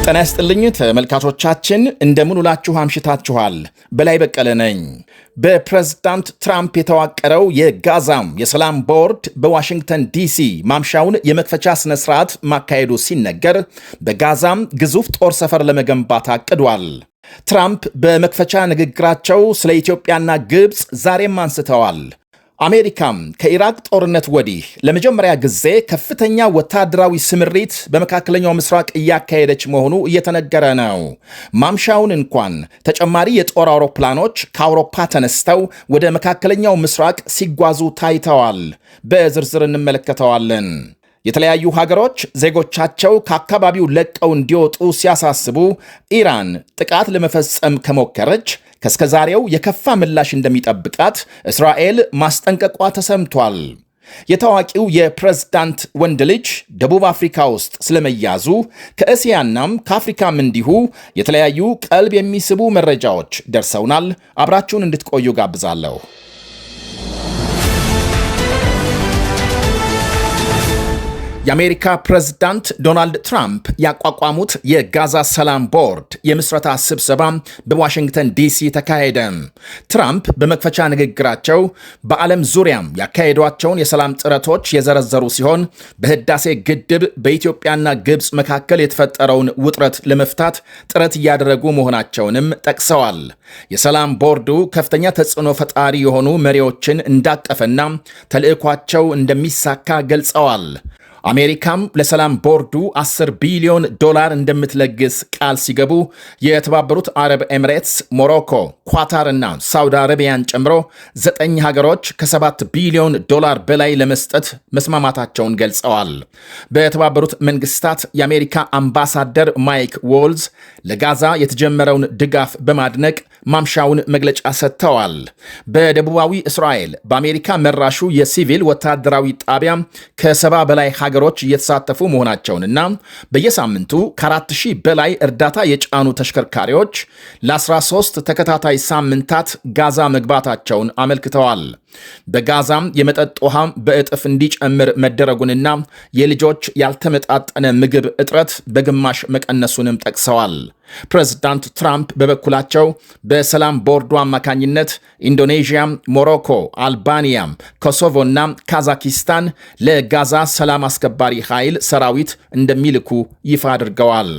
ጤና ይስጥልኝ ተመልካቾቻችን፣ እንደምን ውላችሁ አምሽታችኋል። በላይ በቀለ ነኝ። በፕሬዝዳንት ትራምፕ የተዋቀረው የጋዛም የሰላም ቦርድ በዋሽንግተን ዲሲ ማምሻውን የመክፈቻ ስነ ስርዓት ማካሄዱ ሲነገር በጋዛም ግዙፍ ጦር ሰፈር ለመገንባት አቅዷል። ትራምፕ በመክፈቻ ንግግራቸው ስለ ኢትዮጵያና ግብፅ ዛሬም አንስተዋል። አሜሪካም ከኢራቅ ጦርነት ወዲህ ለመጀመሪያ ጊዜ ከፍተኛ ወታደራዊ ስምሪት በመካከለኛው ምስራቅ እያካሄደች መሆኑ እየተነገረ ነው። ማምሻውን እንኳን ተጨማሪ የጦር አውሮፕላኖች ከአውሮፓ ተነስተው ወደ መካከለኛው ምስራቅ ሲጓዙ ታይተዋል። በዝርዝር እንመለከተዋለን። የተለያዩ ሀገሮች ዜጎቻቸው ከአካባቢው ለቀው እንዲወጡ ሲያሳስቡ ኢራን ጥቃት ለመፈጸም ከሞከረች ከእስከዛሬው የከፋ ምላሽ እንደሚጠብቃት እስራኤል ማስጠንቀቋ ተሰምቷል። የታዋቂው የፕሬዝዳንት ወንድ ልጅ ደቡብ አፍሪካ ውስጥ ስለመያዙ ከእስያናም ከአፍሪካም እንዲሁ የተለያዩ ቀልብ የሚስቡ መረጃዎች ደርሰውናል። አብራችሁን እንድትቆዩ ጋብዛለሁ። የአሜሪካ ፕሬዝዳንት ዶናልድ ትራምፕ ያቋቋሙት የጋዛ ሰላም ቦርድ የምስረታ ስብሰባ በዋሽንግተን ዲሲ ተካሄደ። ትራምፕ በመክፈቻ ንግግራቸው በዓለም ዙሪያም ያካሄዷቸውን የሰላም ጥረቶች የዘረዘሩ ሲሆን በህዳሴ ግድብ በኢትዮጵያና ግብፅ መካከል የተፈጠረውን ውጥረት ለመፍታት ጥረት እያደረጉ መሆናቸውንም ጠቅሰዋል። የሰላም ቦርዱ ከፍተኛ ተጽዕኖ ፈጣሪ የሆኑ መሪዎችን እንዳቀፈና ተልዕኳቸው እንደሚሳካ ገልጸዋል። አሜሪካም ለሰላም ቦርዱ $10 ቢሊዮን እንደምትለግስ ቃል ሲገቡ የተባበሩት አረብ ኤምሬትስ፣ ሞሮኮ፣ ኳታር እና ሳውዲ አረቢያን ጨምሮ 9 ሀገሮች ከ$7 ቢሊዮን በላይ ለመስጠት መስማማታቸውን ገልጸዋል። በተባበሩት መንግስታት የአሜሪካ አምባሳደር ማይክ ዎልዝ ለጋዛ የተጀመረውን ድጋፍ በማድነቅ ማምሻውን መግለጫ ሰጥተዋል። በደቡባዊ እስራኤል በአሜሪካ መራሹ የሲቪል ወታደራዊ ጣቢያ ከ70 በላይ ሀገሮች እየተሳተፉ መሆናቸውንና በየሳምንቱ ከ4000 በላይ እርዳታ የጫኑ ተሽከርካሪዎች ለ13 ተከታታይ ሳምንታት ጋዛ መግባታቸውን አመልክተዋል። በጋዛም የመጠጥ ውሃ በእጥፍ እንዲጨምር መደረጉንና የልጆች ያልተመጣጠነ ምግብ እጥረት በግማሽ መቀነሱንም ጠቅሰዋል። ፕሬዝዳንት ትራምፕ በበኩላቸው በሰላም ቦርዱ አማካኝነት ኢንዶኔዥያ፣ ሞሮኮ፣ አልባኒያ፣ ኮሶቮ እና ካዛኪስታን ለጋዛ ሰላም አስከባሪ ኃይል ሰራዊት እንደሚልኩ ይፋ አድርገዋል።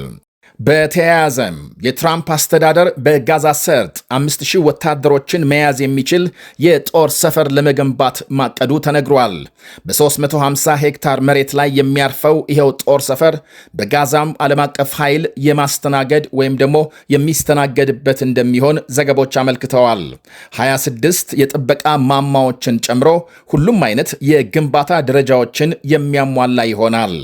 በተያያዘም የትራምፕ አስተዳደር በጋዛ ሰርጥ 5000 ወታደሮችን መያዝ የሚችል የጦር ሰፈር ለመገንባት ማቀዱ ተነግሯል። በ350 ሄክታር መሬት ላይ የሚያርፈው ይሄው ጦር ሰፈር በጋዛም ዓለም አቀፍ ኃይል የማስተናገድ ወይም ደግሞ የሚስተናገድበት እንደሚሆን ዘገቦች አመልክተዋል። 26 የጥበቃ ማማዎችን ጨምሮ ሁሉም አይነት የግንባታ ደረጃዎችን የሚያሟላ ይሆናል።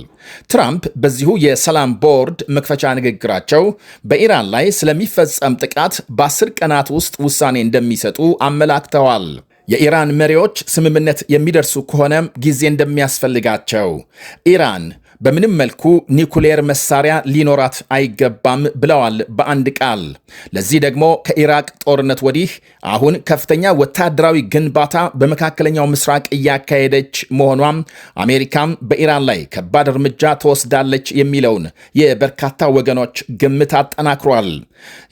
ትራምፕ በዚሁ የሰላም ቦርድ መክፈቻ ንግግራቸው በኢራን ላይ ስለሚፈጸም ጥቃት በ10 ቀናት ውስጥ ውሳኔ እንደሚሰጡ አመላክተዋል። የኢራን መሪዎች ስምምነት የሚደርሱ ከሆነም ጊዜ እንደሚያስፈልጋቸው ኢራን በምንም መልኩ ኒኩሌር መሳሪያ ሊኖራት አይገባም ብለዋል በአንድ ቃል። ለዚህ ደግሞ ከኢራቅ ጦርነት ወዲህ አሁን ከፍተኛ ወታደራዊ ግንባታ በመካከለኛው ምስራቅ እያካሄደች መሆኗም አሜሪካም በኢራን ላይ ከባድ እርምጃ ትወስዳለች የሚለውን የበርካታ ወገኖች ግምት አጠናክሯል።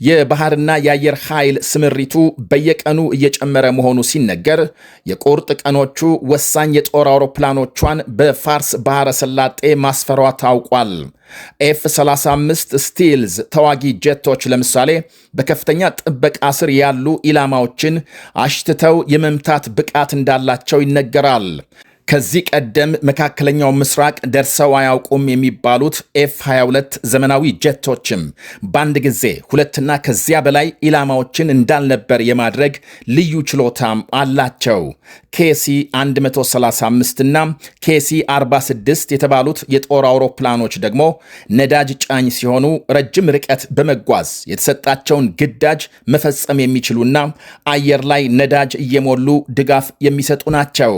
የባህርና የአየር ኃይል ስምሪቱ በየቀኑ እየጨመረ መሆኑ ሲነገር የቁርጥ ቀኖቹ ወሳኝ የጦር አውሮፕላኖቿን በፋርስ ባህረ ሰላጤ ማስፈሯ ታውቋል። F-35 ስቲልዝ ተዋጊ ጀቶች ለምሳሌ በከፍተኛ ጥበቃ ስር ያሉ ኢላማዎችን አሽትተው የመምታት ብቃት እንዳላቸው ይነገራል። ከዚህ ቀደም መካከለኛው ምስራቅ ደርሰው አያውቁም የሚባሉት F-22 ዘመናዊ ጀቶችም በአንድ ጊዜ 2 እና ከዚያ በላይ ኢላማዎችን እንዳልነበር የማድረግ ልዩ ችሎታም አላቸው። KC-135 እና KC-46 የተባሉት የጦር አውሮፕላኖች ደግሞ ነዳጅ ጫኝ ሲሆኑ ረጅም ርቀት በመጓዝ የተሰጣቸውን ግዳጅ መፈጸም የሚችሉና አየር ላይ ነዳጅ እየሞሉ ድጋፍ የሚሰጡ ናቸው።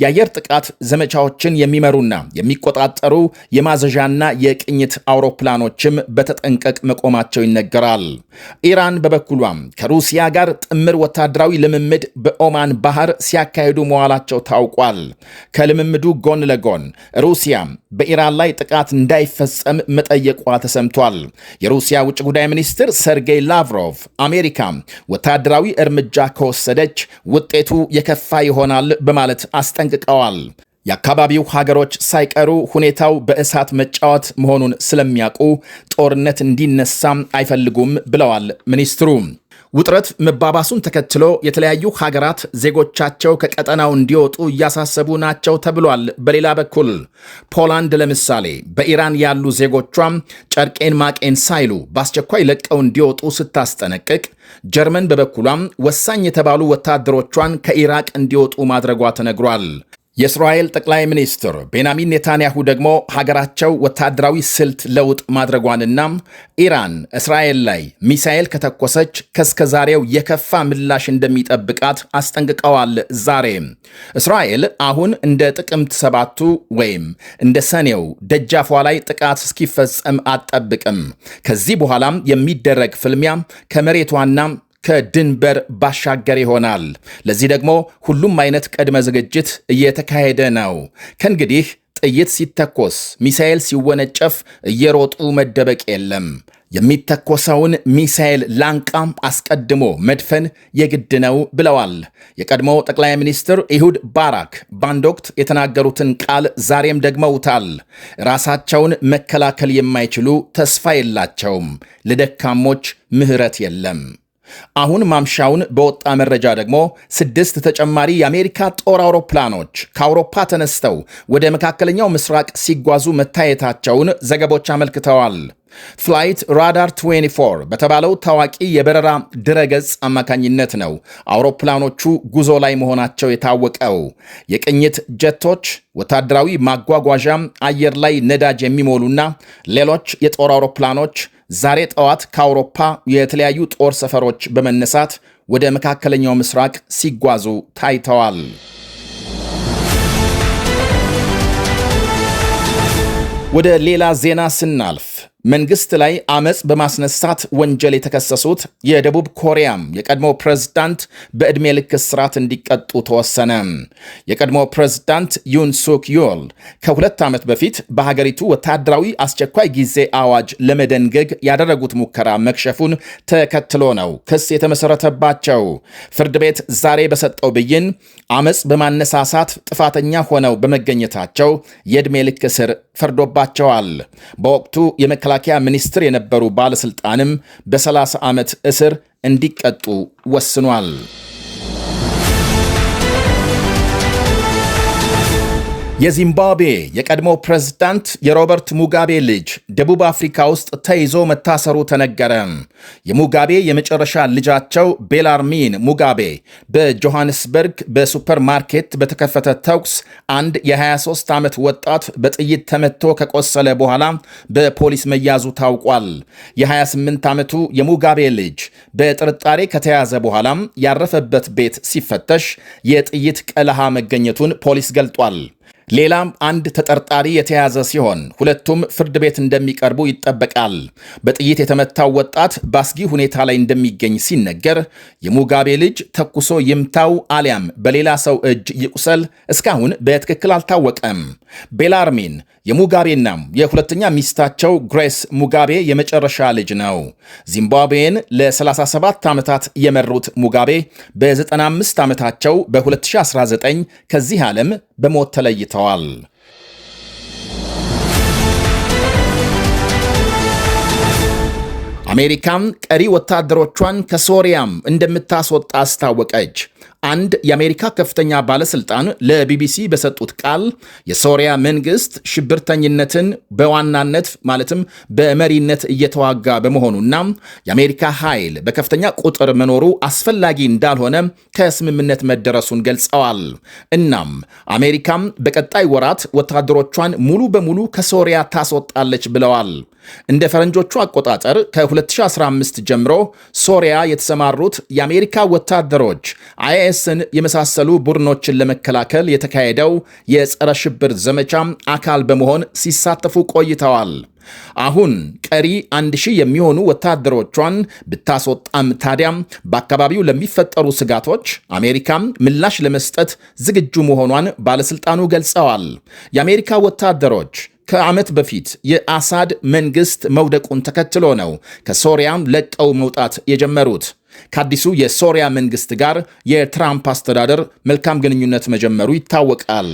የአየር ጥቃት ዘመቻዎችን የሚመሩና የሚቆጣጠሩ የማዘዣና የቅኝት አውሮፕላኖችም በተጠንቀቅ መቆማቸው ይነገራል። ኢራን በበኩሏም ከሩሲያ ጋር ጥምር ወታደራዊ ልምምድ በኦማን ባህር ሲያካሂዱ መዋላቸው ታውቋል። ከልምምዱ ጎን ለጎን ሩሲያ በኢራን ላይ ጥቃት እንዳይፈጸም መጠየቋ ተሰምቷል። የሩሲያ ውጭ ጉዳይ ሚኒስትር ሰርጌይ ላቭሮቭ አሜሪካ ወታደራዊ እርምጃ ከወሰደች ውጤቱ የከፋ ይሆናል በማለት አስጠንቅቀዋል። የአካባቢው ሀገሮች ሳይቀሩ ሁኔታው በእሳት መጫወት መሆኑን ስለሚያውቁ ጦርነት እንዲነሳም አይፈልጉም ብለዋል ሚኒስትሩ። ውጥረት መባባሱን ተከትሎ የተለያዩ ሀገራት ዜጎቻቸው ከቀጠናው እንዲወጡ እያሳሰቡ ናቸው ተብሏል። በሌላ በኩል ፖላንድ ለምሳሌ በኢራን ያሉ ዜጎቿም ጨርቄን ማቄን ሳይሉ በአስቸኳይ ለቀው እንዲወጡ ስታስጠነቅቅ፣ ጀርመን በበኩሏም ወሳኝ የተባሉ ወታደሮቿን ከኢራቅ እንዲወጡ ማድረጓ ተነግሯል። የእስራኤል ጠቅላይ ሚኒስትር ቤንያሚን ኔታንያሁ ደግሞ ሀገራቸው ወታደራዊ ስልት ለውጥ ማድረጓንና ኢራን እስራኤል ላይ ሚሳኤል ከተኮሰች ከእስከዛሬው የከፋ ምላሽ እንደሚጠብቃት አስጠንቅቀዋል። ዛሬ እስራኤል አሁን እንደ ጥቅምት 7ቱ ወይም እንደ ሰኔው ደጃፏ ላይ ጥቃት እስኪፈጸም አትጠብቅም። ከዚህ በኋላም የሚደረግ ፍልሚያ ከመሬቷና ከድንበር ባሻገር ይሆናል። ለዚህ ደግሞ ሁሉም አይነት ቅድመ ዝግጅት እየተካሄደ ነው። ከእንግዲህ ጥይት ሲተኮስ፣ ሚሳኤል ሲወነጨፍ እየሮጡ መደበቅ የለም። የሚተኮሰውን ሚሳኤል ላንቃም አስቀድሞ መድፈን የግድ ነው ብለዋል የቀድሞው ጠቅላይ ሚኒስትር ኢሁድ ባራክ። በአንድ ወቅት የተናገሩትን ቃል ዛሬም ደግመውታል። ራሳቸውን መከላከል የማይችሉ ተስፋ የላቸውም፣ ለደካሞች ምሕረት የለም። አሁን ማምሻውን በወጣ መረጃ ደግሞ 6 ተጨማሪ የአሜሪካ ጦር አውሮፕላኖች ከአውሮፓ ተነስተው ወደ መካከለኛው ምስራቅ ሲጓዙ መታየታቸውን ዘገቦች አመልክተዋል። ፍላይት ራዳር 24 በተባለው ታዋቂ የበረራ ድረገጽ አማካኝነት ነው አውሮፕላኖቹ ጉዞ ላይ መሆናቸው የታወቀው። የቅኝት ጀቶች፣ ወታደራዊ ማጓጓዣም፣ አየር ላይ ነዳጅ የሚሞሉና ሌሎች የጦር አውሮፕላኖች ዛሬ ጠዋት ከአውሮፓ የተለያዩ ጦር ሰፈሮች በመነሳት ወደ መካከለኛው ምስራቅ ሲጓዙ ታይተዋል። ወደ ሌላ ዜና ስናልፍ መንግስት ላይ አመፅ በማስነሳት ወንጀል የተከሰሱት የደቡብ ኮሪያም የቀድሞ ፕሬዝዳንት በዕድሜ ልክ እስራት እንዲቀጡ ተወሰነ። የቀድሞ ፕሬዝዳንት ዩን ሱክ ዮል ከ2 ዓመት በፊት በሀገሪቱ ወታደራዊ አስቸኳይ ጊዜ አዋጅ ለመደንገግ ያደረጉት ሙከራ መክሸፉን ተከትሎ ነው ክስ የተመሰረተባቸው። ፍርድ ቤት ዛሬ በሰጠው ብይን አመፅ በማነሳሳት ጥፋተኛ ሆነው በመገኘታቸው የዕድሜ ልክ እስር ፈርዶባቸዋል። በወቅቱ የመከላከያ ሚኒስትር የነበሩ ባለስልጣንም በ30 ዓመት እስር እንዲቀጡ ወስኗል። የዚምባብዌ የቀድሞ ፕሬዝዳንት የሮበርት ሙጋቤ ልጅ ደቡብ አፍሪካ ውስጥ ተይዞ መታሰሩ ተነገረ። የሙጋቤ የመጨረሻ ልጃቸው ቤላርሚን ሙጋቤ በጆሃንስበርግ በሱፐር ማርኬት በተከፈተ ተኩስ አንድ የ23 ዓመት ወጣት በጥይት ተመቶ ከቆሰለ በኋላ በፖሊስ መያዙ ታውቋል። የ28 ዓመቱ የሙጋቤ ልጅ በጥርጣሬ ከተያዘ በኋላም ያረፈበት ቤት ሲፈተሽ የጥይት ቀለሃ መገኘቱን ፖሊስ ገልጧል። ሌላም አንድ ተጠርጣሪ የተያዘ ሲሆን ሁለቱም ፍርድ ቤት እንደሚቀርቡ ይጠበቃል። በጥይት የተመታው ወጣት በአስጊ ሁኔታ ላይ እንደሚገኝ ሲነገር የሙጋቤ ልጅ ተኩሶ ይምታው አሊያም በሌላ ሰው እጅ ይቁሰል እስካሁን በትክክል አልታወቀም። ቤላርሚን የሙጋቤና የሁለተኛ ሚስታቸው ግሬስ ሙጋቤ የመጨረሻ ልጅ ነው። ዚምባብዌን ለ37 ዓመታት የመሩት ሙጋቤ በ95 ዓመታቸው በ2019 ከዚህ ዓለም በሞት ተለይተዋል። አሜሪካም ቀሪ ወታደሮቿን ከሶሪያም እንደምታስወጣ አስታወቀች። አንድ የአሜሪካ ከፍተኛ ባለስልጣን ለቢቢሲ በሰጡት ቃል የሶሪያ መንግስት ሽብርተኝነትን በዋናነት ማለትም በመሪነት እየተዋጋ በመሆኑና የአሜሪካ ኃይል በከፍተኛ ቁጥር መኖሩ አስፈላጊ እንዳልሆነ ከስምምነት መደረሱን ገልጸዋል። እናም አሜሪካም በቀጣይ ወራት ወታደሮቿን ሙሉ በሙሉ ከሶሪያ ታስወጣለች ብለዋል። እንደ ፈረንጆቹ አቆጣጠር ከ2015 ጀምሮ ሶሪያ የተሰማሩት የአሜሪካ ወታደሮች አይኤስን የመሳሰሉ ቡድኖችን ለመከላከል የተካሄደው የጸረ ሽብር ዘመቻ አካል በመሆን ሲሳተፉ ቆይተዋል። አሁን ቀሪ 1000 የሚሆኑ ወታደሮቿን ብታስወጣም ታዲያም በአካባቢው ለሚፈጠሩ ስጋቶች አሜሪካም ምላሽ ለመስጠት ዝግጁ መሆኗን ባለስልጣኑ ገልጸዋል። የአሜሪካ ወታደሮች ከዓመት በፊት የአሳድ መንግስት መውደቁን ተከትሎ ነው ከሶሪያም ለቀው መውጣት የጀመሩት። ከአዲሱ የሶሪያ መንግስት ጋር የትራምፕ አስተዳደር መልካም ግንኙነት መጀመሩ ይታወቃል።